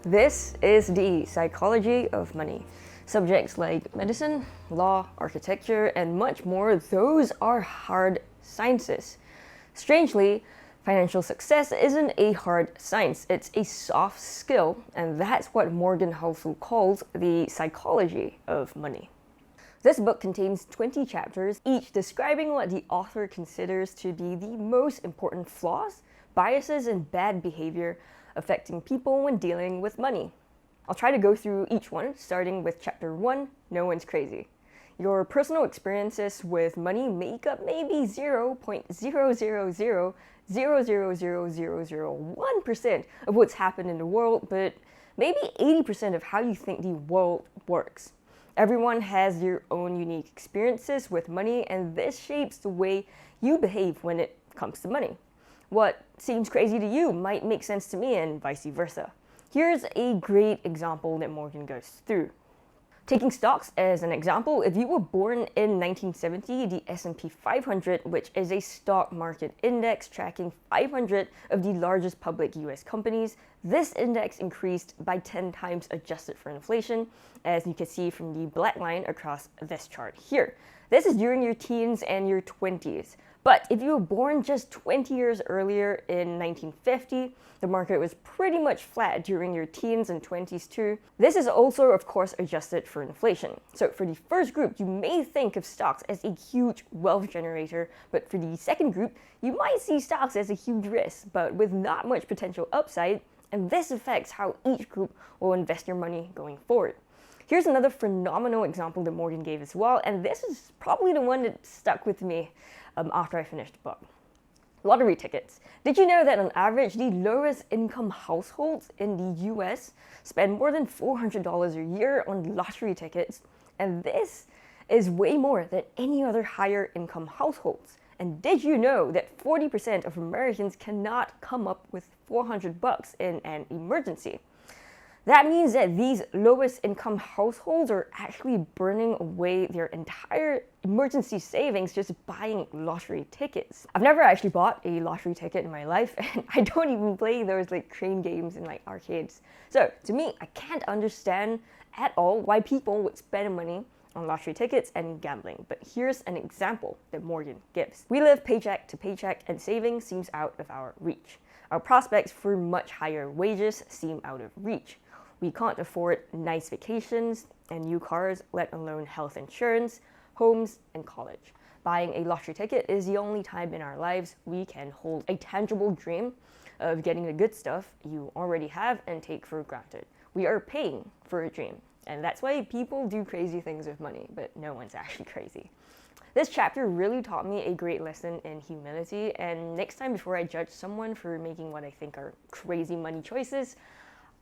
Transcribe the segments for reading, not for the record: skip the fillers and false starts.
This is the psychology of money. Subjects like medicine, law, architecture, and much more, those are hard sciences. Strangely, financial success isn't a hard science, it's a soft skill, and that's what Morgan Housel calls the psychology of money. This book contains 20 chapters, each describing what the author considers to be the most important flaws, biases, and bad behavior affecting people when dealing with money. I'll try to go through each one, starting with chapter 1, No One's Crazy. Your personal experiences with money make up maybe 0.000000001% of what's happened in the world, but maybe 80% of how you think the world works. Everyone has their own unique experiences with money, and this shapes the way you behave when it comes to money. What seems crazy to you might make sense to me, and vice versa. Here's a great example that Morgan goes through. Taking stocks as an example, if you were born in 1970, the S&P 500, which is a stock market index tracking 500 of the largest public US companies, this index increased by 10 times adjusted for inflation, as you can see from the black line across this chart here. This is during your teens and your 20s. But if you were born just 20 years earlier in 1950, the market was pretty much flat during your teens and 20s too. This is also, of course, adjusted for inflation. So for the first group, you may think of stocks as a huge wealth generator, but for the second group, you might see stocks as a huge risk, but with not much potential upside, and this affects how each group will invest your money going forward. Here's another phenomenal example that Morgan gave as well, and this is probably the one that stuck with me after I finished the book. Lottery tickets. Did you know that on average, the lowest income households in the US spend more than $400 a year on lottery tickets? And this is way more than any other higher income households. And did you know that 40% of Americans cannot come up with $400 in an emergency? That means that these lowest income households are actually burning away their entire emergency savings just buying lottery tickets. I've never actually bought a lottery ticket in my life, and I don't even play those like crane games in like arcades. So to me, I can't understand at all why people would spend money on lottery tickets and gambling. But here's an example that Morgan gives. We live paycheck to paycheck, and saving seems out of our reach. Our prospects for much higher wages seem out of reach. We can't afford nice vacations and new cars, let alone health insurance, homes, and college. Buying a lottery ticket is the only time in our lives we can hold a tangible dream of getting the good stuff you already have and take for granted. We are paying for a dream, and that's why people do crazy things with money, but no one's actually crazy. This chapter really taught me a great lesson in humility, and next time before I judge someone for making what I think are crazy money choices,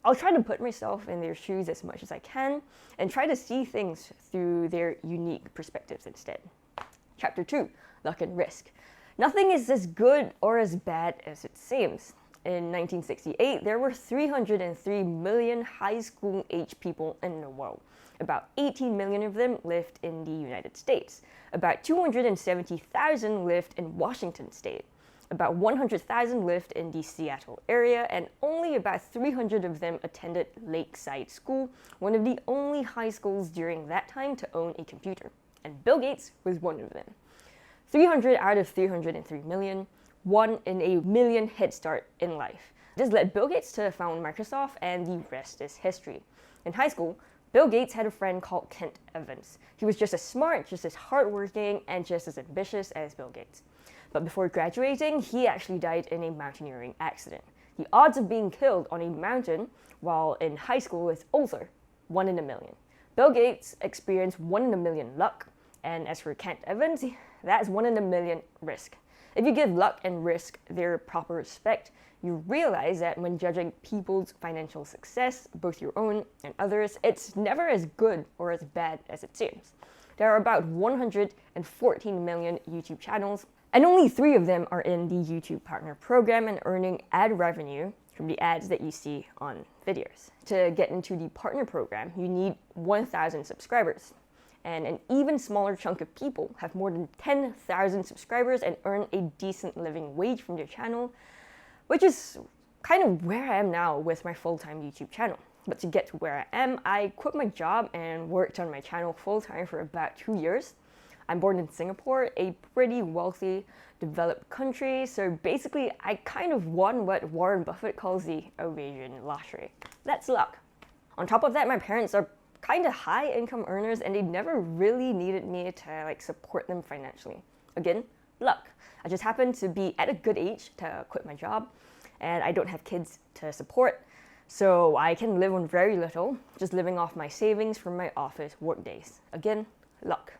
I'll try to put myself in their shoes as much as I can and try to see things through their unique perspectives instead. Chapter 2, Luck and Risk. Nothing is as good or as bad as it seems. In 1968, there were 303 million high school age people in the world. About 18 million of them lived in the United States. About 270,000 lived in Washington state. About 100,000 lived in the Seattle area, and only about 300 of them attended Lakeside School, one of the only high schools during that time to own a computer. And Bill Gates was one of them. 300 out of 303 million, 1 in a million head start in life. This led Bill Gates to found Microsoft, and the rest is history. In high school, Bill Gates had a friend called Kent Evans. He was just as smart, just as hardworking, and just as ambitious as Bill Gates. But before graduating, he actually died in a mountaineering accident. The odds of being killed on a mountain while in high school is also 1 in a million. Bill Gates experienced 1 in a million luck, and as for Kent Evans, that's 1 in a million risk. If you give luck and risk their proper respect, you realize that when judging people's financial success, both your own and others, it's never as good or as bad as it seems. There are about 114 million YouTube channels, and only 3 of them are in the YouTube Partner Program and earning ad revenue from the ads that you see on videos. To get into the Partner Program, you need 1,000 subscribers. And an even smaller chunk of people have more than 10,000 subscribers and earn a decent living wage from their channel, which is kind of where I am now with my full-time YouTube channel. But to get to where I am, I quit my job and worked on my channel full-time for about 2 years. I'm born in Singapore, a pretty wealthy, developed country, so basically I kind of won what Warren Buffett calls the Eurasian lottery. That's luck. On top of that, my parents are kind of high income earners and they never really needed me to support them financially. Again, luck. I just happened to be at a good age to quit my job and I don't have kids to support, so I can live on very little, just living off my savings from my office work days. Again, luck.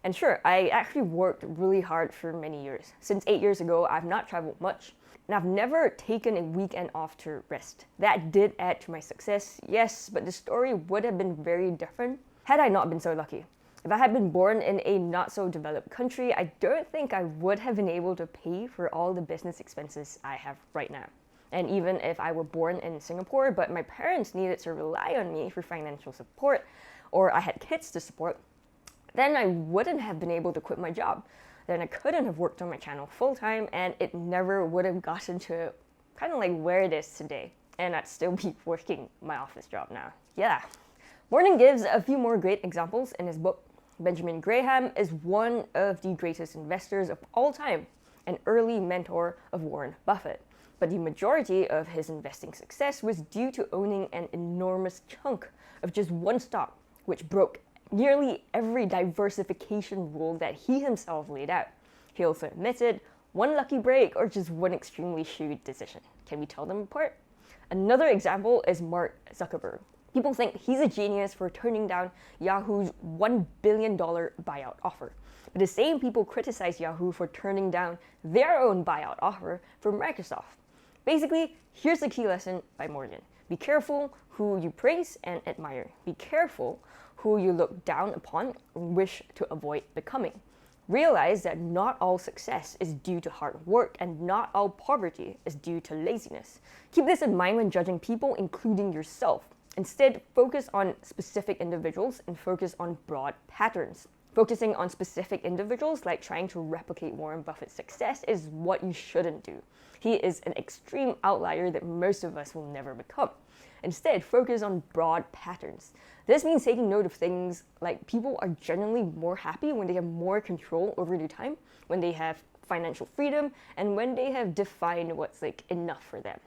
And sure, I actually worked really hard for many years. Since 8 years ago, I've not traveled much, and I've never taken a weekend off to rest. That did add to my success, yes, but the story would have been very different had I not been so lucky. If I had been born in a not-so-developed country, I don't think I would have been able to pay for all the business expenses I have right now. And even if I were born in Singapore, but my parents needed to rely on me for financial support, or I had kids to support, then I wouldn't have been able to quit my job. Then I couldn't have worked on my channel full-time, and it never would have gotten to kind of where it is today. And I'd still be working my office job now. Yeah. Morgan gives a few more great examples in his book. Benjamin Graham is one of the greatest investors of all time, an early mentor of Warren Buffett. But the majority of his investing success was due to owning an enormous chunk of just one stock, which broke nearly every diversification rule that he himself laid out. He also admitted one lucky break or just one extremely shrewd decision. Can we tell them apart? Another example is Mark Zuckerberg. People think he's a genius for turning down Yahoo's $1 billion buyout offer. But the same people criticize Yahoo for turning down their own buyout offer from Microsoft. Basically, here's the key lesson by Morgan. Be careful who you praise and admire. Be careful who you look down upon and wish to avoid becoming. Realize that not all success is due to hard work and not all poverty is due to laziness. Keep this in mind when judging people, including yourself. Instead, focus on specific individuals and focus on broad patterns. Focusing on specific individuals, like trying to replicate Warren Buffett's success, is what you shouldn't do. He is an extreme outlier that most of us will never become. Instead, focus on broad patterns. This means taking note of things like people are generally more happy when they have more control over their time, when they have financial freedom, and when they have defined what's enough for them.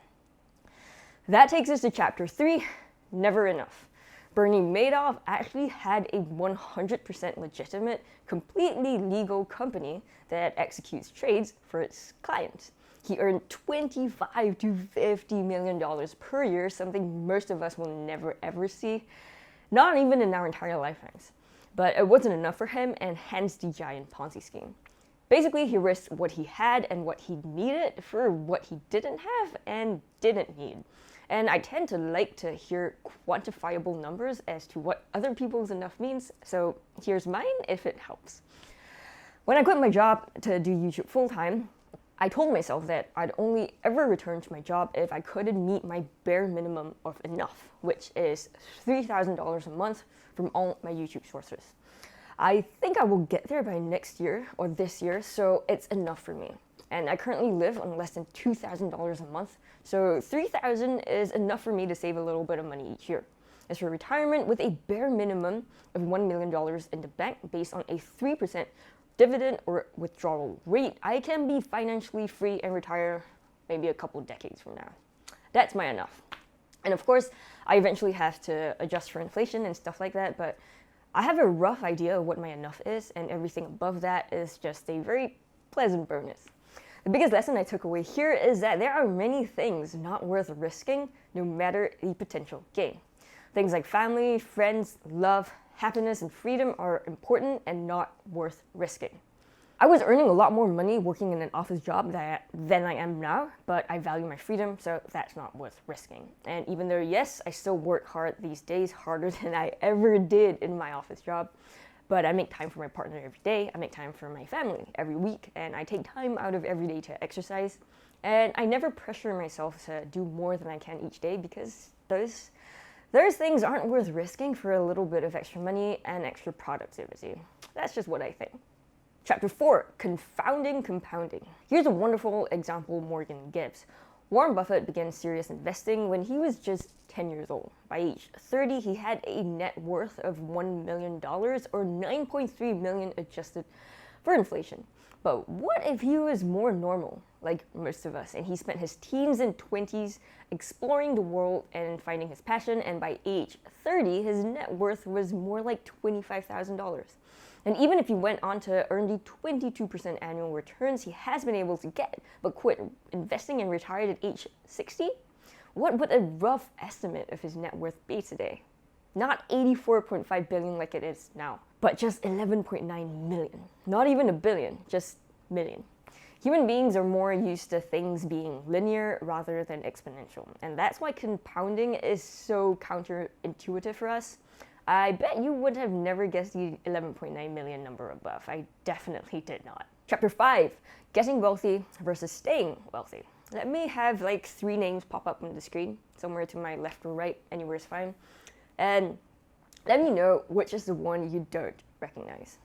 That takes us to chapter 3, never enough. Bernie Madoff actually had a 100% legitimate, completely legal company that executes trades for its clients. He earned $25 to $50 million per year, something most of us will never ever see, not even in our entire lifetimes. But it wasn't enough for him, and hence the giant Ponzi scheme. Basically, he risked what he had and what he needed for what he didn't have and didn't need. And I tend to like to hear quantifiable numbers as to what other people's enough means, so here's mine if it helps. When I quit my job to do YouTube full-time, I told myself that I'd only ever return to my job if I couldn't meet my bare minimum of enough, which is $3,000 a month from all my YouTube sources. I think I will get there by next year or this year, so it's enough for me. And I currently live on less than $2,000 a month, so $3,000 is enough for me to save a little bit of money each year. As for retirement, with a bare minimum of $1 million in the bank based on a 3% dividend or withdrawal rate, I can be financially free and retire maybe a couple decades from now. That's my enough. And of course, I eventually have to adjust for inflation and stuff like that, but I have a rough idea of what my enough is, and everything above that is just a very pleasant bonus. The biggest lesson I took away here is that there are many things not worth risking, no matter the potential gain. Things like family, friends, love, happiness, and freedom are important and not worth risking. I was earning a lot more money working in an office job than I am now, but I value my freedom, so that's not worth risking. And even though, yes, I still work hard these days, harder than I ever did in my office job, but I make time for my partner every day, I make time for my family every week, and I take time out of every day to exercise. And I never pressure myself to do more than I can each day because those things aren't worth risking for a little bit of extra money and extra productivity. That's just what I think. Chapter 4, confounding compounding. Here's a wonderful example Morgan gives. Warren Buffett began serious investing when he was just 10 years old. By age 30, he had a net worth of $1 million or 9.3 million adjusted for inflation. But what if he was more normal, like most of us, and he spent his teens and 20s exploring the world and finding his passion, and by age 30, his net worth was more like $25,000. And even if he went on to earn the 22% annual returns he has been able to get, but quit investing and retired at age 60, what would a rough estimate of his net worth be today? Not 84.5 billion like it is now, but just 11.9 million. Not even a billion, just million. Human beings are more used to things being linear rather than exponential, and that's why compounding is so counterintuitive for us. I bet you would have never guessed the 11.9 million number above. I definitely did not. Chapter 5, getting wealthy versus staying wealthy. Let me have like 3 names pop up on the screen, somewhere to my left or right, anywhere is fine. And let me know which is the one you don't recognize.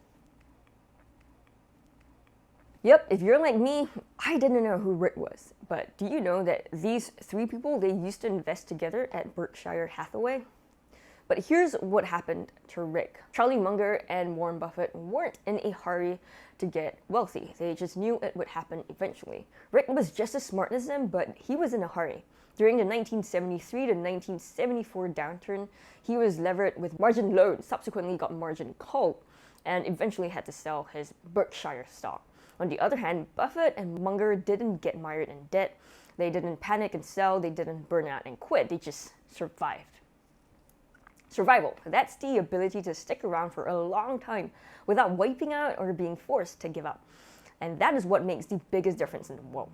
Yep, if you're like me, I didn't know who Rick was. But do you know that these 3 people, they used to invest together at Berkshire Hathaway? But here's what happened to Rick. Charlie Munger and Warren Buffett weren't in a hurry to get wealthy. They just knew it would happen eventually. Rick was just as smart as them, but he was in a hurry. During the 1973 to 1974 downturn, he was levered with margin loans, subsequently got margin called, and eventually had to sell his Berkshire stock. On the other hand, Buffett and Munger didn't get mired in debt. They didn't panic and sell. They didn't burn out and quit. They just survived. Survival, that's the ability to stick around for a long time without wiping out or being forced to give up. And that is what makes the biggest difference in the world.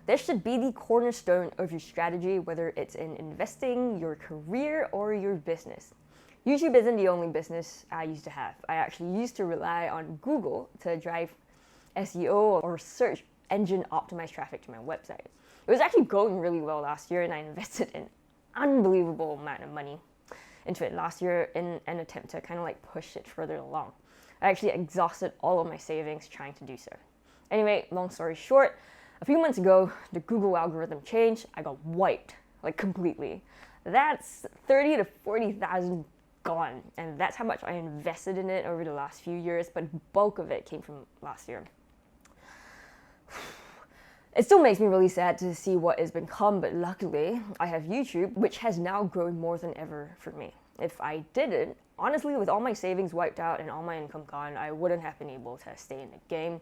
This should be the cornerstone of your strategy, whether it's in investing, your career, or your business. YouTube isn't the only business I used to have. I actually used to rely on Google to drive SEO or search engine optimized traffic to my website. It was actually going really well last year, and I invested an unbelievable amount of money into it last year in an attempt to kind of like push it further along. I actually exhausted all of my savings trying to do so. Anyway, long story short, a few months ago, the Google algorithm changed. I got wiped, like completely. That's 30 to 40,000 gone, and that's how much I invested in it over the last few years, but bulk of it came from last year. It still makes me really sad to see what has become, but luckily, I have YouTube, which has now grown more than ever for me. If I didn't, honestly, with all my savings wiped out and all my income gone, I wouldn't have been able to stay in the game.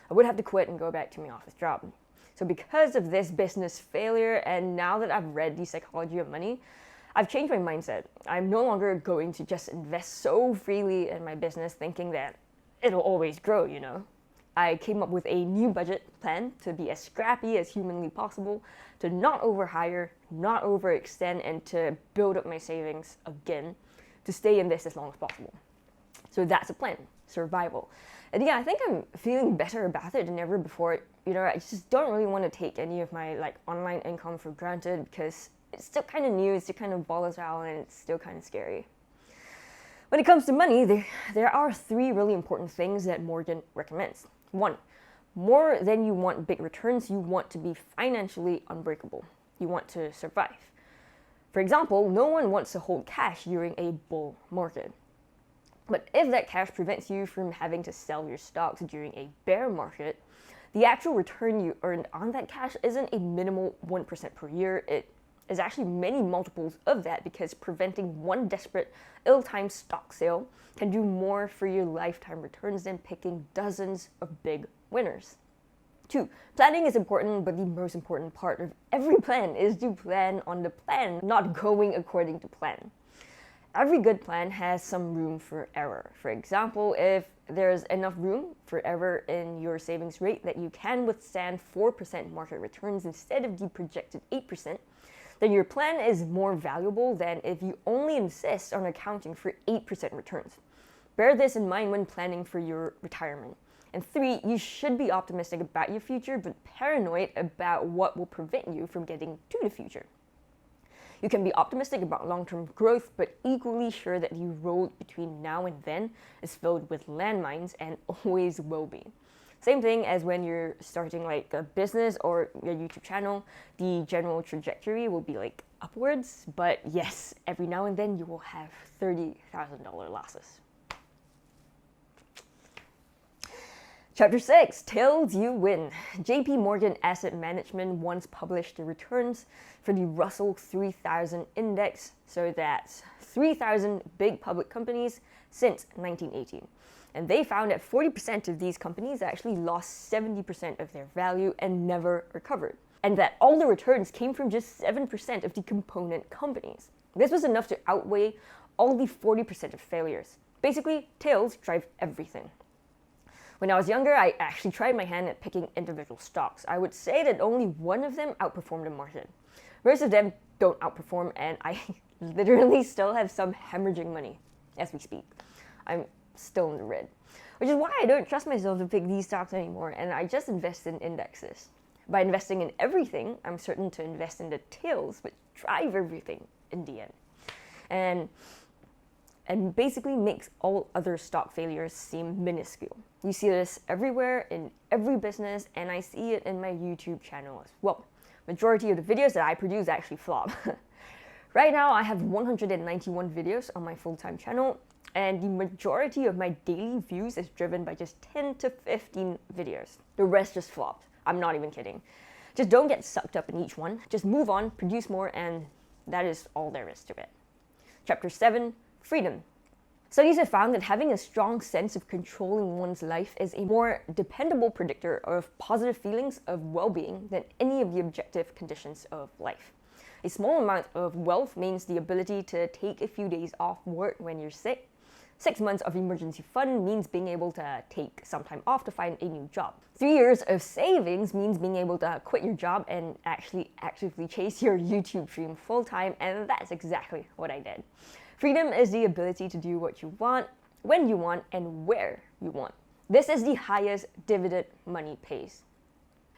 I would have to quit and go back to my office job. So because of this business failure, and now that I've read The Psychology of Money, I've changed my mindset. I'm no longer going to just invest so freely in my business thinking that it'll always grow, you know. I came up with a new budget plan to be as scrappy as humanly possible, to not overhire, not overextend, and to build up my savings again, to stay in this as long as possible. So that's a plan, survival. And yeah, I think I'm feeling better about it than ever before. You know, I just don't really want to take any of my online income for granted because it's still kind of new, it's still kind of volatile, and it's still kind of scary. When it comes to money, there are 3 really important things that Morgan recommends. 1, more than you want big returns, you want to be financially unbreakable. You want to survive. For example, no one wants to hold cash during a bull market. But if that cash prevents you from having to sell your stocks during a bear market, the actual return you earned on that cash isn't a minimal 1% per year. It is actually many multiples of that, because preventing one desperate, ill-timed stock sale can do more for your lifetime returns than picking dozens of big winners. 2, planning is important, but the most important part of every plan is to plan on the plan, not going according to plan. Every good plan has some room for error. For example, if there's enough room for error in your savings rate that you can withstand 4% market returns instead of the projected 8%, then your plan is more valuable than if you only insist on accounting for 8% returns. Bear this in mind when planning for your retirement. And 3, you should be optimistic about your future, but paranoid about what will prevent you from getting to the future. You can be optimistic about long-term growth, but equally sure that the road between now and then is filled with landmines and always will be. Same thing as when you're starting like a business or your YouTube channel, the general trajectory will be like upwards, but yes, every now and then you will have $30,000 losses. Chapter 6, Tails You Win. JP Morgan Asset Management once published the returns for the Russell 3000 index, so that's 3,000 big public companies since 1918. And they found that 40% of these companies actually lost 70% of their value and never recovered. And that all the returns came from just 7% of the component companies. This was enough to outweigh all the 40% of failures. Basically, tails drive everything. When I was younger, I actually tried my hand at picking individual stocks. I would say that only one of them outperformed the market. Most of them don't outperform, and I literally still have some hemorrhaging money as we speak. I'm still in the red, which is why I don't trust myself to pick these stocks anymore, and I just invest in indexes. By investing in everything, I'm certain to invest in the tails, which drive everything in the end. And basically makes all other stock failures seem minuscule. You see this everywhere in every business, and I see it in my YouTube channel as well. Majority of the videos that I produce actually flop. Right now, I have 191 videos on my full-time channel, and the majority of my daily views is driven by just 10 to 15 videos. The rest just flopped. I'm not even kidding. Just don't get sucked up in each one. Just move on, produce more, and that is all there is to it. Chapter 7, Freedom. Studies have found that having a strong sense of controlling one's life is a more dependable predictor of positive feelings of well-being than any of the objective conditions of life. A small amount of wealth means the ability to take a few days off work when you're sick. 6 months of emergency fund means being able to take some time off to find a new job. 3 years of savings means being able to quit your job and actually actively chase your YouTube dream full-time, and that's exactly what I did. Freedom is the ability to do what you want, when you want, and where you want. This is the highest dividend money pays.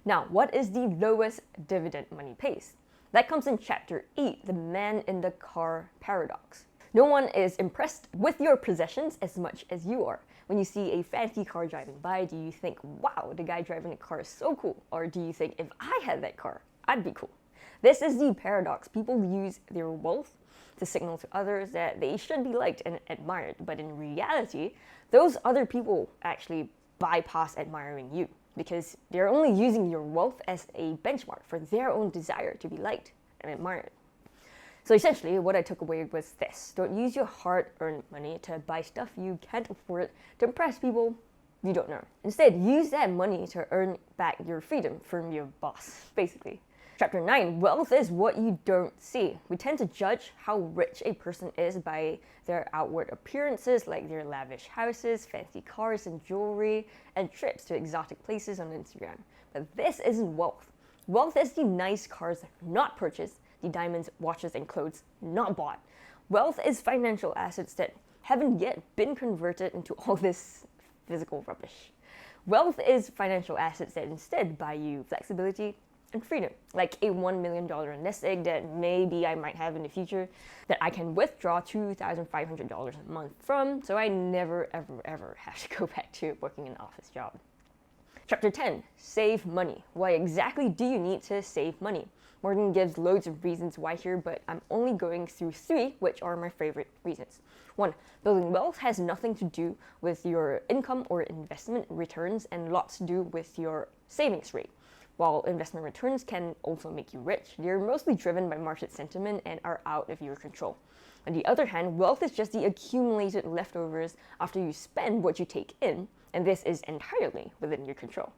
Now, what is the lowest dividend money pays? That comes in Chapter 8, the man in the car paradox. No one is impressed with your possessions as much as you are. When you see a fancy car driving by, do you think, wow, the guy driving the car is so cool? Or do you think, if I had that car, I'd be cool? This is the paradox. People use their wealth to signal to others that they should be liked and admired, but in reality, those other people actually bypass admiring you because they're only using your wealth as a benchmark for their own desire to be liked and admired. So essentially, what I took away was this: don't use your hard-earned money to buy stuff you can't afford to impress people you don't know. Instead, use that money to earn back your freedom from your boss, basically. Chapter 9, Wealth is what you don't see. We tend to judge how rich a person is by their outward appearances, like their lavish houses, fancy cars and jewelry, and trips to exotic places on Instagram. But this isn't wealth. Wealth is the nice cars not purchased, the diamonds, watches, and clothes not bought. Wealth is financial assets that haven't yet been converted into all this physical rubbish. Wealth is financial assets that instead buy you flexibility and freedom, like a $1 million nest egg that maybe I might have in the future that I can withdraw $2,500 a month from, so I never, ever have to go back to working an office job. Chapter 10, Save Money. Why exactly do you need to save money? Morgan gives loads of reasons why here, but I'm only going through 3, which are my favorite reasons. 1, building wealth has nothing to do with your income or investment returns and lots to do with your savings rate. While investment returns can also make you rich, they're mostly driven by market sentiment and are out of your control. On the other hand, wealth is just the accumulated leftovers after you spend what you take in, and this is entirely within your control.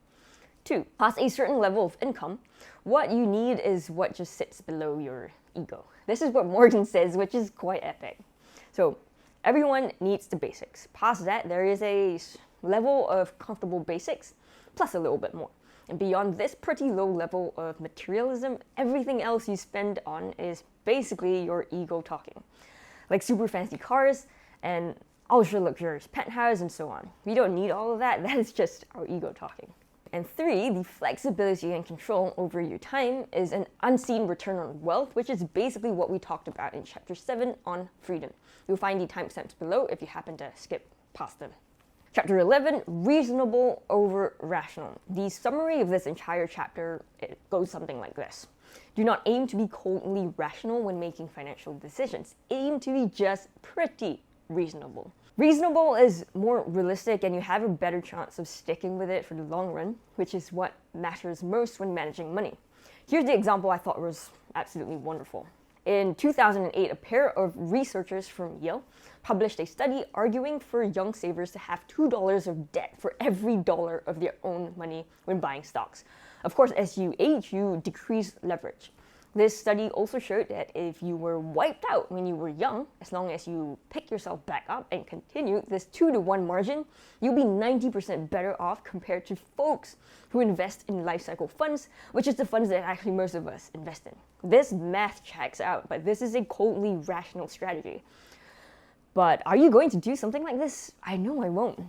2, past a certain level of income, what you need is what just sits below your ego. This is what Morgan says, which is quite epic. So everyone needs the basics. Past that, there is a level of comfortable basics, plus a little bit more. And beyond this pretty low level of materialism, everything else you spend on is basically your ego talking. Like super fancy cars and ultra luxurious penthouse and so on. We don't need all of that, that is just our ego talking. And 3, the flexibility and control over your time is an unseen return on wealth, which is basically what we talked about in Chapter 7 on freedom. You'll find the timestamps below if you happen to skip past them. Chapter 11, reasonable over rational. The summary of this entire chapter, it goes something like this. Do not aim to be coldly rational when making financial decisions. Aim to be just pretty reasonable. Reasonable is more realistic and you have a better chance of sticking with it for the long run, which is what matters most when managing money. Here's the example I thought was absolutely wonderful. In 2008, a pair of researchers from Yale published a study arguing for young savers to have $2 of debt for every dollar of their own money when buying stocks. Of course, as you age, you decrease leverage. This study also showed that if you were wiped out when you were young, as long as you pick yourself back up and continue this 2-to-1 margin, you'll be 90% better off compared to folks who invest in life cycle funds, which is the funds that actually most of us invest in. This math checks out, but this is a coldly rational strategy. But are you going to do something like this? I know I won't.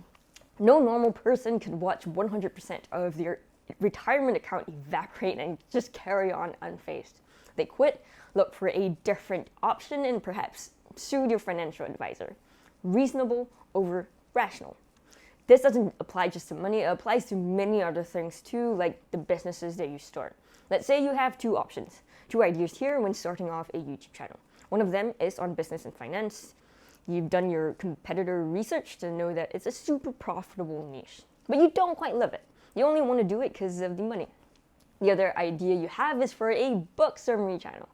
No normal person could watch 100% of their retirement account evaporate and just carry on unfazed. They quit, look for a different option, and perhaps sue your financial advisor. Reasonable over rational. This doesn't apply just to money, it applies to many other things too, like the businesses that you start. Let's say you have two options, two ideas here when starting off a YouTube channel. One of them is on business and finance. You've done your competitor research to know that it's a super profitable niche, but you don't quite love it. You only want to do it because of the money. The other idea you have is for a book summary channel.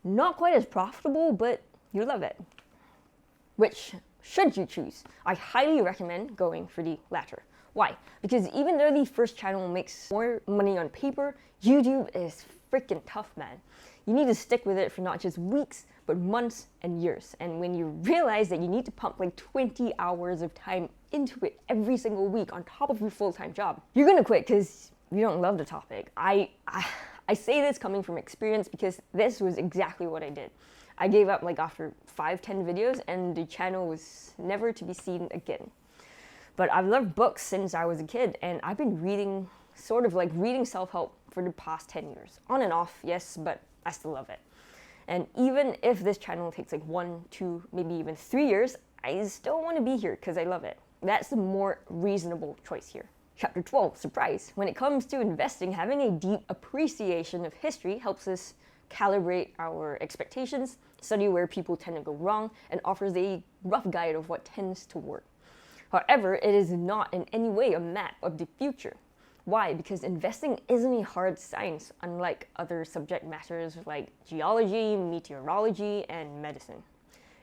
Not quite as profitable, but you love it. Which should you choose? I highly recommend going for the latter. Why? Because even though the first channel makes more money on paper, YouTube is freaking tough, man. You need to stick with it for not just weeks, but months and years. And when you realize that you need to pump like 20 hours of time into it every single week on top of your full-time job, you're gonna quit because you don't love the topic. I say this coming from experience because this was exactly what I did. I gave up like after 5-10 videos and the channel was never to be seen again. But I've loved books since I was a kid and I've been reading, sort of like reading self-help for the past 10 years. On and off, yes, but I still love it. And even if this channel takes like 1, 2, maybe even 3 years, I still want to be here because I love it. That's the more reasonable choice here. Chapter 12, surprise. When it comes to investing, having a deep appreciation of history helps us calibrate our expectations, study where people tend to go wrong, and offers a rough guide of what tends to work. However, it is not in any way a map of the future. Why? Because investing isn't a hard science, unlike other subject matters like geology, meteorology, and medicine.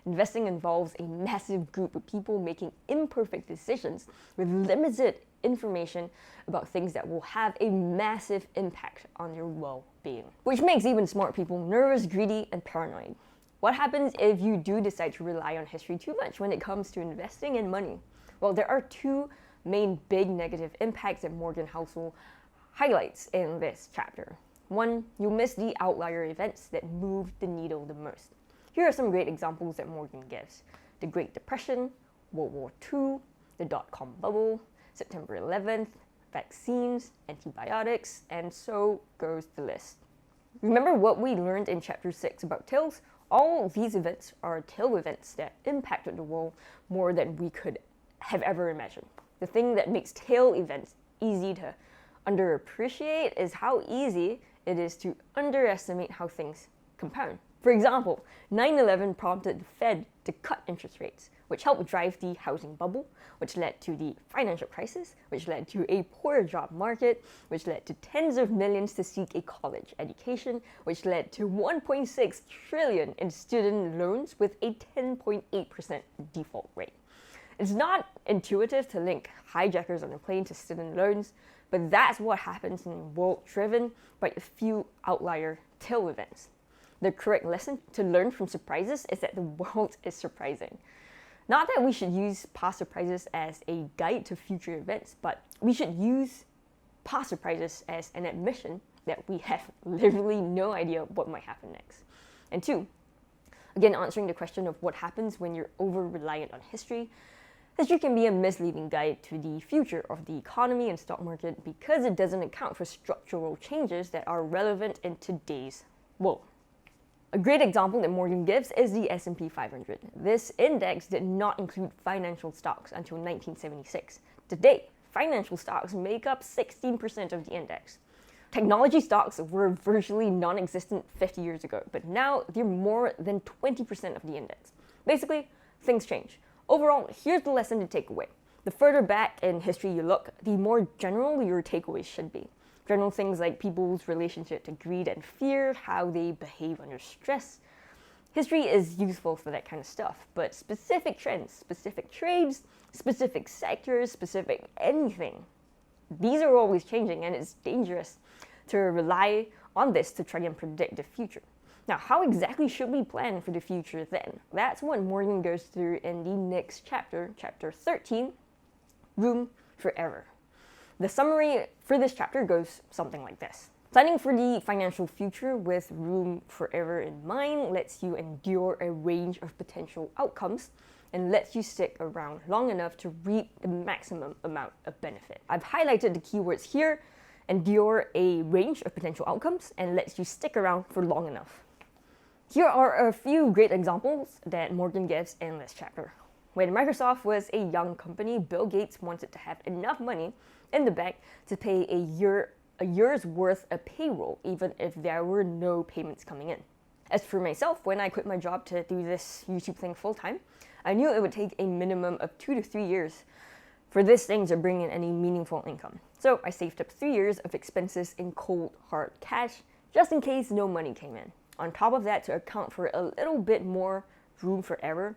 Investing involves a massive group of people making imperfect decisions with limited information about things that will have a massive impact on your well-being. Which makes even smart people nervous, greedy, and paranoid. What happens if you do decide to rely on history too much when it comes to investing and money? Well, there are two main big negative impacts that Morgan Housel highlights in this chapter. One, you'll miss the outlier events that move the needle the most. Here are some great examples that Morgan gives. The Great Depression, World War II, the dot-com bubble, September 11th, vaccines, antibiotics, and so goes the list. Remember what we learned in Chapter 6 about tails? All of these events are tail events that impacted the world more than we could have ever imagined. The thing that makes tail events easy to underappreciate is how easy it is to underestimate how things compound. For example, 9/11 prompted the Fed to cut interest rates, which helped drive the housing bubble, which led to the financial crisis, which led to a poor job market, which led to tens of millions to seek a college education, which led to 1.6 trillion in student loans with a 10.8% default rate. It's not intuitive to link hijackers on a plane to student loans, but that's what happens in a world driven by a few outlier tail events. The correct lesson to learn from surprises is that the world is surprising. Not that we should use past surprises as a guide to future events, but we should use past surprises as an admission that we have literally no idea what might happen next. And two, again, answering the question of what happens when you're over-reliant on history, history can be a misleading guide to the future of the economy and stock market because it doesn't account for structural changes that are relevant in today's world. A great example that Morgan gives is the S&P 500. This index did not include financial stocks until 1976. Today, financial stocks make up 16% of the index. Technology stocks were virtually non-existent 50 years ago, but now they're more than 20% of the index. Basically, things change. Overall, here's the lesson to take away. The further back in history you look, the more general your takeaways should be. General things like people's relationship to greed and fear, how they behave under stress. History is useful for that kind of stuff, but specific trends, specific trades, specific sectors, specific anything, these are always changing, and it's dangerous to rely on this to try and predict the future. Now, how exactly should we plan for the future then? That's what Morgan goes through in the next chapter, chapter 13, Room for Error. The summary for this chapter goes something like this. Planning for the financial future with room for error in mind lets you endure a range of potential outcomes and lets you stick around long enough to reap the maximum amount of benefit. I've highlighted the keywords here: endure a range of potential outcomes and lets you stick around for long enough. Here are a few great examples that Morgan gives in this chapter. When Microsoft was a young company, Bill Gates wanted to have enough money in the bank to pay a year's worth of payroll, even if there were no payments coming in. As for myself, when I quit my job to do this YouTube thing full-time, I knew it would take a minimum of 2 to 3 years for this thing to bring in any meaningful income. So I saved up 3 years of expenses in cold, hard cash, just in case no money came in. On top of that, to account for a little bit more room for error,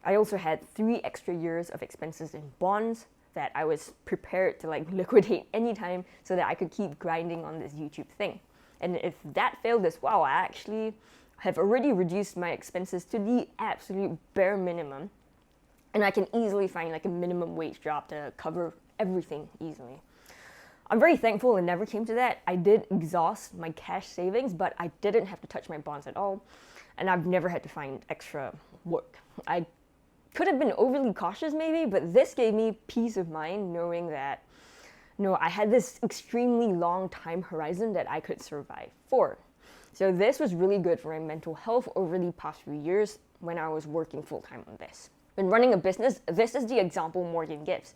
I also had 3 extra years of expenses in bonds that I was prepared to liquidate anytime so that I could keep grinding on this YouTube thing. And if that failed as well, I actually have already reduced my expenses to the absolute bare minimum, and I can easily find a minimum wage job to cover everything easily. I'm very thankful it never came to that. I did exhaust my cash savings, but I didn't have to touch my bonds at all, and I've never had to find extra work. I could have been overly cautious maybe, but this gave me peace of mind knowing that I had this extremely long time horizon that I could survive for. So this was really good for my mental health over the past few years when I was working full-time on this. When running a business, this is the example Morgan gives.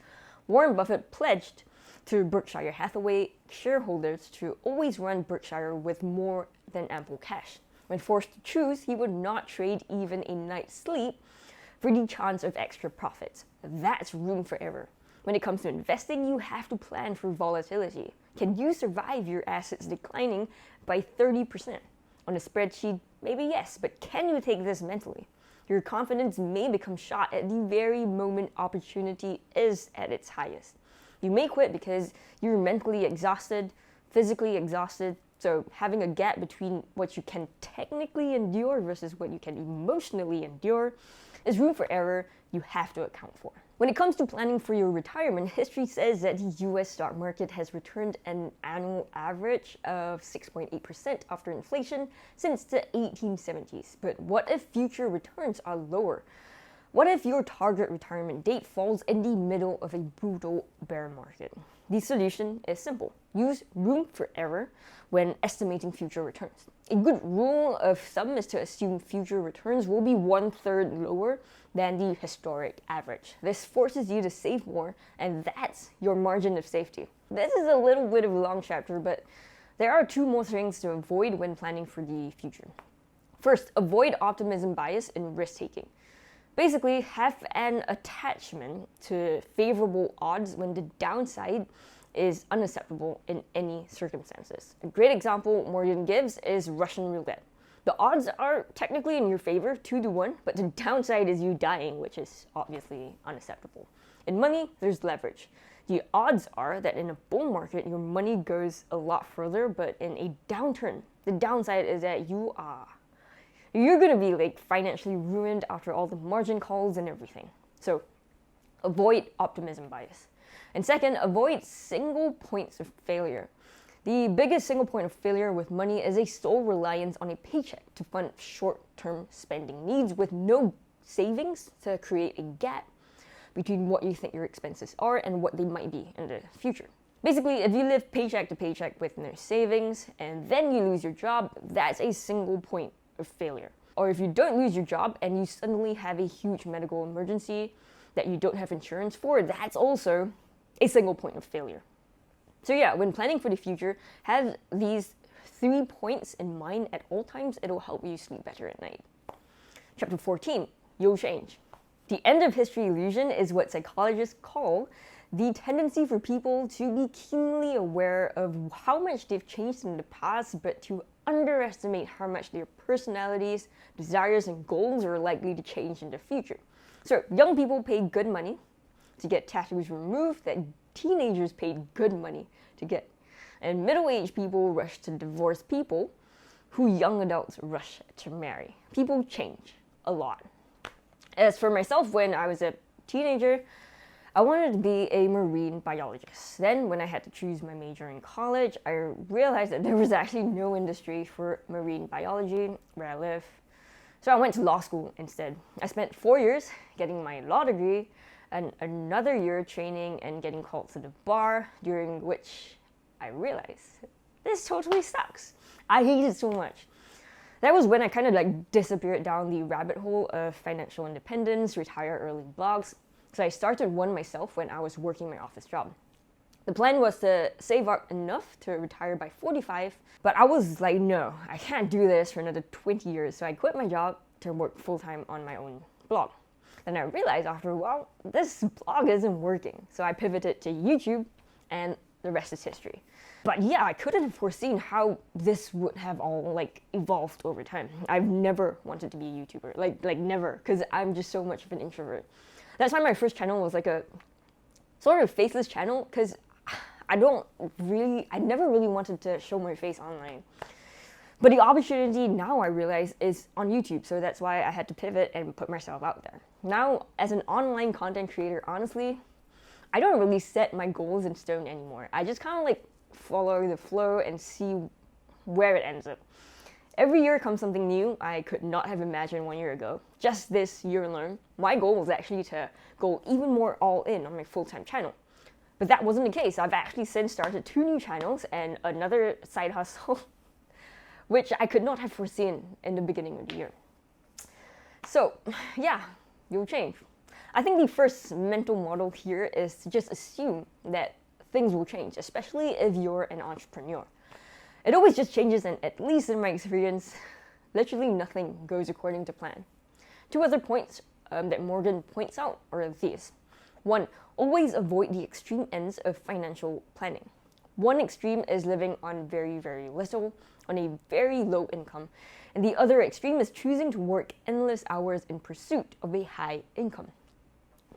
Warren Buffett pledged to Berkshire Hathaway shareholders to always run Berkshire with more than ample cash. When forced to choose, he would not trade even a night's sleep for the chance of extra profits. That's room for error. When it comes to investing, you have to plan for volatility. Can you survive your assets declining by 30%? On a spreadsheet, maybe yes, but can you take this mentally? Your confidence may become shot at the very moment opportunity is at its highest. You may quit because you're mentally exhausted, physically exhausted, so having a gap between what you can technically endure versus what you can emotionally endure is room for error you have to account for. When it comes to planning for your retirement, history says that the US stock market has returned an annual average of 6.8% after inflation since the 1870s. But what if future returns are lower? What if your target retirement date falls in the middle of a brutal bear market? The solution is simple. Use room for error when estimating future returns. A good rule of thumb is to assume future returns will be 1/3 lower than the historic average. This forces you to save more, and that's your margin of safety. This is a little bit of a long chapter, but there are 2 more things to avoid when planning for the future. First, avoid optimism bias in risk-taking. Basically, have an attachment to favorable odds when the downside is unacceptable in any circumstances. A great example Morgan gives is Russian roulette. The odds are technically in your favor, 2 to 1, but the downside is you dying, which is obviously unacceptable. In money, there's leverage. The odds are that in a bull market, your money goes a lot further, but in a downturn, the downside is that you're gonna be financially ruined after all the margin calls and everything. So avoid optimism bias. And second, avoid single points of failure. The biggest single point of failure with money is a sole reliance on a paycheck to fund short-term spending needs with no savings to create a gap between what you think your expenses are and what they might be in the future. Basically, if you live paycheck to paycheck with no savings and then you lose your job, that's a single point of failure. Or if you don't lose your job and you suddenly have a huge medical emergency that you don't have insurance for, that's also a single point of failure. So yeah, when planning for the future, have these 3 points in mind at all times. It'll help you sleep better at night. Chapter 14, you'll change. The end of history illusion is what psychologists call the tendency for people to be keenly aware of how much they've changed in the past, but to underestimate how much their personalities, desires, and goals are likely to change in the future. So young people pay good money to get tattoos removed that teenagers paid good money to get. And middle-aged people rush to divorce people who young adults rush to marry. People change a lot. As for myself, when I was a teenager, I wanted to be a marine biologist. Then when I had to choose my major in college, I realized that there was actually no industry for marine biology where I live. So I went to law school instead. I spent 4 years getting my law degree and another year training and getting called to the bar, during which I realized this totally sucks. I hate it so much. That was when I kind of disappeared down the rabbit hole of financial independence, retire early blogs. So I started one myself when I was working my office job. The plan was to save up enough to retire by 45, but I was like, no, I can't do this for another 20 years. So I quit my job to work full-time on my own blog. Then I realized after a while, this blog isn't working. So I pivoted to YouTube, and the rest is history. But yeah, I couldn't have foreseen how this would have all evolved over time. I've never wanted to be a YouTuber, like never, because I'm just so much of an introvert. That's why my first channel was like a sort of faceless channel, because I never really wanted to show my face online. But the opportunity now, I realize, is on YouTube, so that's why I had to pivot and put myself out there. Now, as an online content creator, honestly, I don't really set my goals in stone anymore. I just kind of follow the flow and see where it ends up. Every year comes something new I could not have imagined 1 year ago. Just this year alone, my goal was actually to go even more all in on my full-time channel. But that wasn't the case. I've actually since started 2 new channels and another side hustle, which I could not have foreseen in the beginning of the year. So yeah, you'll change. I think the first mental model here is to just assume that things will change, especially if you're an entrepreneur. It always just changes, and at least in my experience, literally nothing goes according to plan. 2 other points that Morgan points out are these. 1, always avoid the extreme ends of financial planning. One extreme is living on very, very little, on a very low income, and the other extreme is choosing to work endless hours in pursuit of a high income.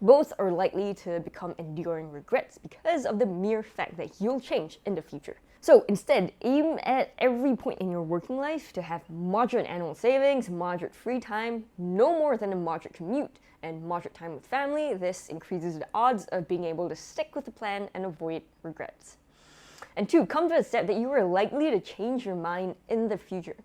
Both are likely to become enduring regrets because of the mere fact that you'll change in the future. So instead, aim at every point in your working life to have moderate annual savings, moderate free time, no more than a moderate commute, and moderate time with family. This increases the odds of being able to stick with the plan and avoid regrets. And 2, come to accept that you are likely to change your mind in the future.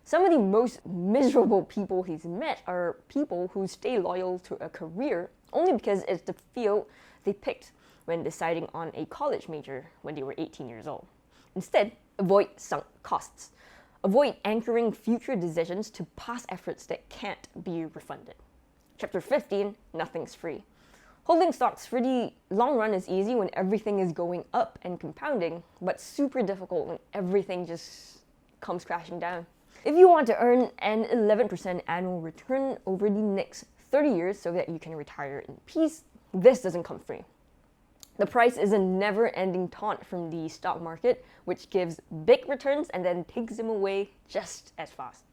Some of the most miserable people he's met are people who stay loyal to a career only because it's the field they picked when deciding on a college major when they were 18 years old. Instead, avoid sunk costs. Avoid anchoring future decisions to past efforts that can't be refunded. Chapter 15, nothing's free. Holding stocks for the long run is easy when everything is going up and compounding, but super difficult when everything just comes crashing down. If you want to earn an 11% annual return over the next 30 years so that you can retire in peace, this doesn't come free. The price is a never-ending taunt from the stock market, which gives big returns and then takes them away just as fast.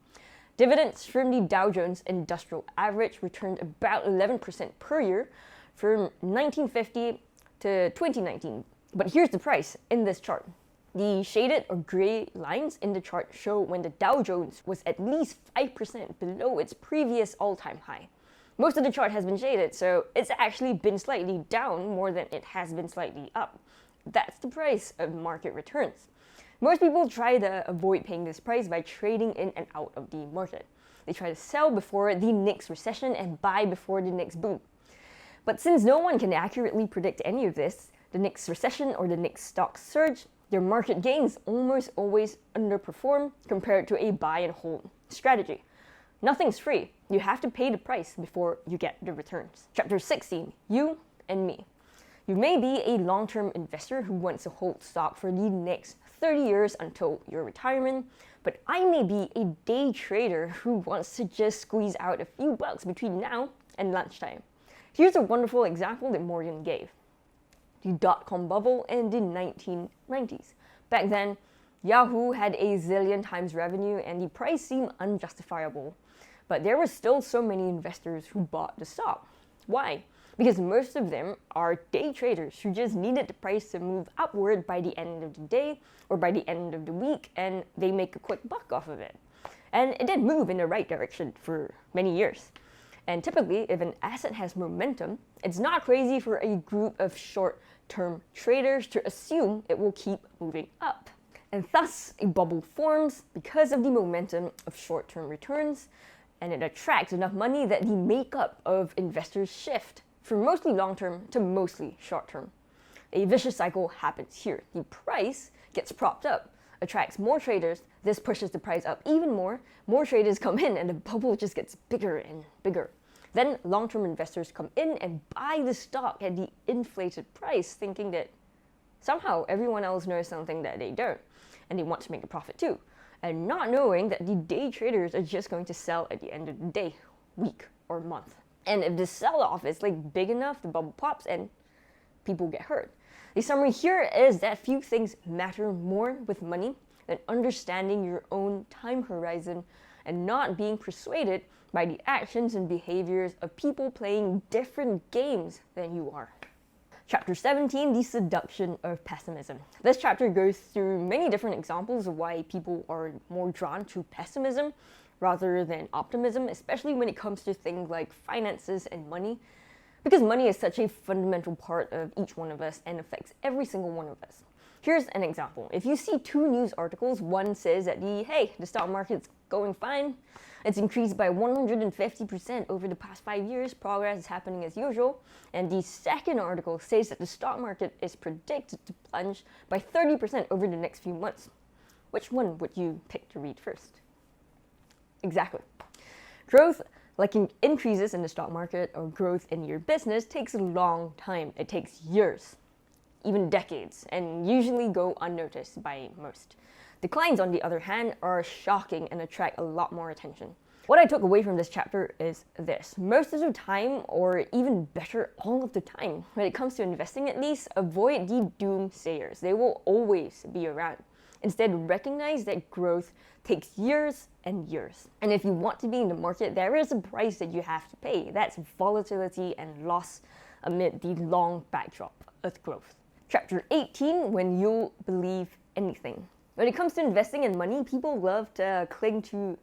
Dividends from the Dow Jones Industrial Average returned about 11% per year from 1950 to 2019. But here's the price in this chart. The shaded or gray lines in the chart show when the Dow Jones was at least 5% below its previous all-time high. Most of the chart has been shaded, so it's actually been slightly down more than it has been slightly up. That's the price of market returns. Most people try to avoid paying this price by trading in and out of the market. They try to sell before the next recession and buy before the next boom. But since no one can accurately predict any of this, the next recession or the next stock surge, their market gains almost always underperform compared to a buy and hold strategy. Nothing's free. You have to pay the price before you get the returns. Chapter 16, you and me. You may be a long-term investor who wants to hold stock for the next 30 years until your retirement, but I may be a day trader who wants to just squeeze out a few bucks between now and lunchtime. Here's a wonderful example that Morgan gave. The dot-com bubble in the 1990s. Back then, Yahoo had a zillion times revenue and the price seemed unjustifiable. But there were still so many investors who bought the stock. Why? Because most of them are day traders who just needed the price to move upward by the end of the day or by the end of the week, and they make a quick buck off of it. And it did move in the right direction for many years. And typically, if an asset has momentum, it's not crazy for a group of short-term traders to assume it will keep moving up. And thus, a bubble forms because of the momentum of short-term returns, and it attracts enough money that the makeup of investors shift from mostly long-term to mostly short-term. A vicious cycle happens here. The price gets propped up, attracts more traders, this pushes the price up even more traders come in, and the bubble just gets bigger and bigger. Then long-term investors come in and buy the stock at the inflated price, thinking that somehow everyone else knows something that they don't, and they want to make a profit too, and not knowing that the day traders are just going to sell at the end of the day, week, or month. And if the sell-off is big enough, the bubble pops and people get hurt. The summary here is that few things matter more with money than understanding your own time horizon and not being persuaded by the actions and behaviors of people playing different games than you are. Chapter 17, the seduction of pessimism. This chapter goes through many different examples of why people are more drawn to pessimism rather than optimism, especially when it comes to things like finances and money, because money is such a fundamental part of each one of us and affects every single one of us. Here's an example. If you see two news articles, one says that the stock market's going fine, it's increased by 150% over the past 5 years, progress is happening as usual, and the second article says that the stock market is predicted to plunge by 30% over the next few months. Which one would you pick to read first? Exactly. Growth, like increases in the stock market or growth in your business, takes a long time. It takes years, even decades, and usually go unnoticed by most. Declines, on the other hand, are shocking and attract a lot more attention. What I took away from this chapter is this. Most of the time, or even better, all of the time, when it comes to investing at least, avoid the doomsayers. They will always be around. Instead, recognize that growth takes years and years. And if you want to be in the market, there is a price that you have to pay. That's volatility and loss amid the long backdrop of growth. Chapter 18, when you'll believe anything. When it comes to investing in money, people love to cling to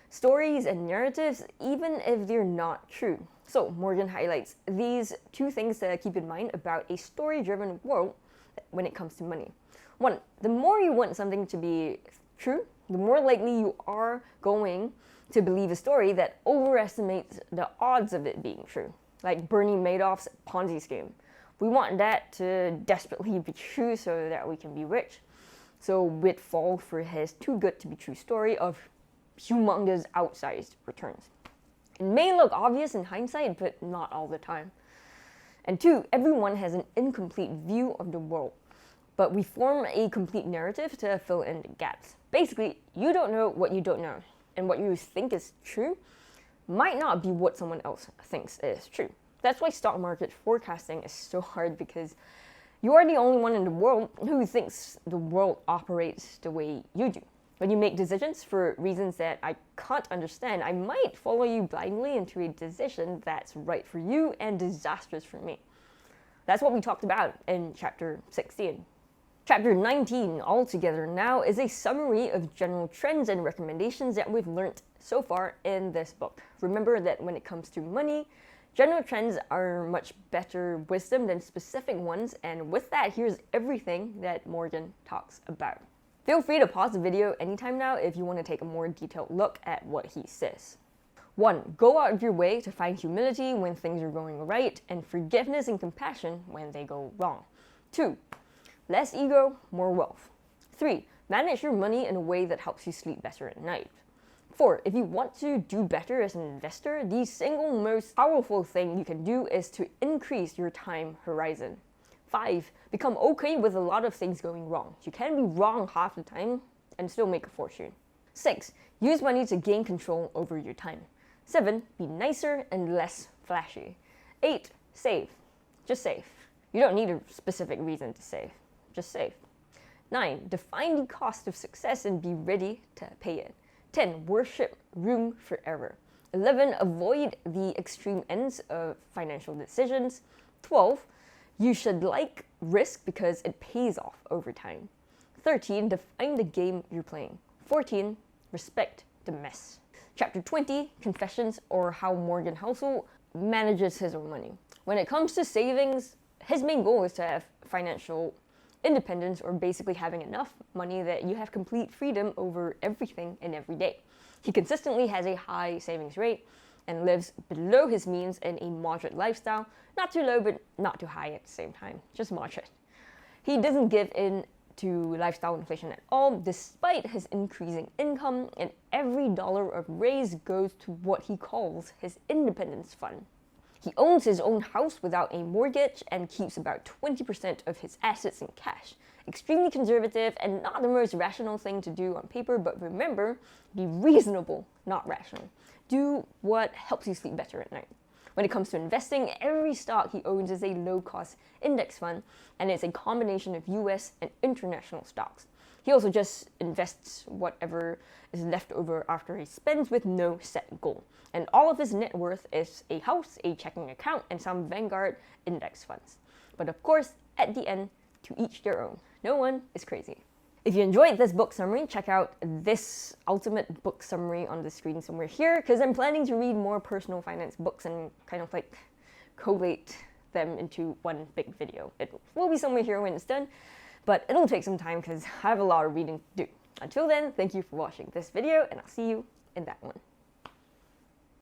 stories and narratives, even if they're not true. So Morgan highlights these two things to keep in mind about a story-driven world when it comes to money. One, the more you want something to be true, the more likely you are going to believe a story that overestimates the odds of it being true. Like Bernie Madoff's Ponzi scheme. We want that to desperately be true so that we can be rich. So we'd fall for his too good to be true story of humongous outsized returns. It may look obvious in hindsight, but not all the time. And two, everyone has an incomplete view of the world, but we form a complete narrative to fill in the gaps. Basically, you don't know what you don't know, and what you think is true might not be what someone else thinks is true. That's why stock market forecasting is so hard, because you are the only one in the world who thinks the world operates the way you do. When you make decisions for reasons that I can't understand, I might follow you blindly into a decision that's right for you and disastrous for me. That's what we talked about in chapter 16. Chapter 19 altogether now is a summary of general trends and recommendations that we've learned so far in this book. Remember that when it comes to money, general trends are much better wisdom than specific ones, and with that, here's everything that Morgan talks about. Feel free to pause the video anytime now if you want to take a more detailed look at what he says. 1. Go out of your way to find humility when things are going right, and forgiveness and compassion when they go wrong. 2. Less ego, more wealth. 3. Manage your money in a way that helps you sleep better at night. 4. If you want to do better as an investor, the single most powerful thing you can do is to increase your time horizon. 5. Become okay with a lot of things going wrong. You can be wrong half the time and still make a fortune. 6. Use money to gain control over your time. 7. Be nicer and less flashy. 8. Save. Just save. You don't need a specific reason to save. Just save. 9. Define the cost of success and be ready to pay it. 10. Worship room for error. 11. Avoid the extreme ends of financial decisions. 12. You should like risk because it pays off over time. 13. Define the game you're playing. 14. Respect the mess. Chapter 20. Confessions, or how Morgan Housel manages his own money. When it comes to savings, his main goal is to have financial independence, or basically having enough money that you have complete freedom over everything and every day. He consistently has a high savings rate and lives below his means in a moderate lifestyle. Not too low, but not too high at the same time. Just moderate. He doesn't give in to lifestyle inflation at all, despite his increasing income, and every dollar of raise goes to what he calls his independence fund. He owns his own house without a mortgage and keeps about 20% of his assets in cash. Extremely conservative and not the most rational thing to do on paper, but remember, be reasonable, not rational. Do what helps you sleep better at night. When it comes to investing, every stock he owns is a low-cost index fund, and it's a combination of US and international stocks. He also just invests whatever is left over after he spends with no set goal. And all of his net worth is a house, a checking account, and some Vanguard index funds. But of course, at the end, to each their own. No one is crazy. If you enjoyed this book summary, check out this ultimate book summary on the screen somewhere here, because I'm planning to read more personal finance books and kind of like collate them into one big video. It will be somewhere here when it's done, but it'll take some time because I have a lot of reading to do. Until then, thank you for watching this video, and I'll see you in that one.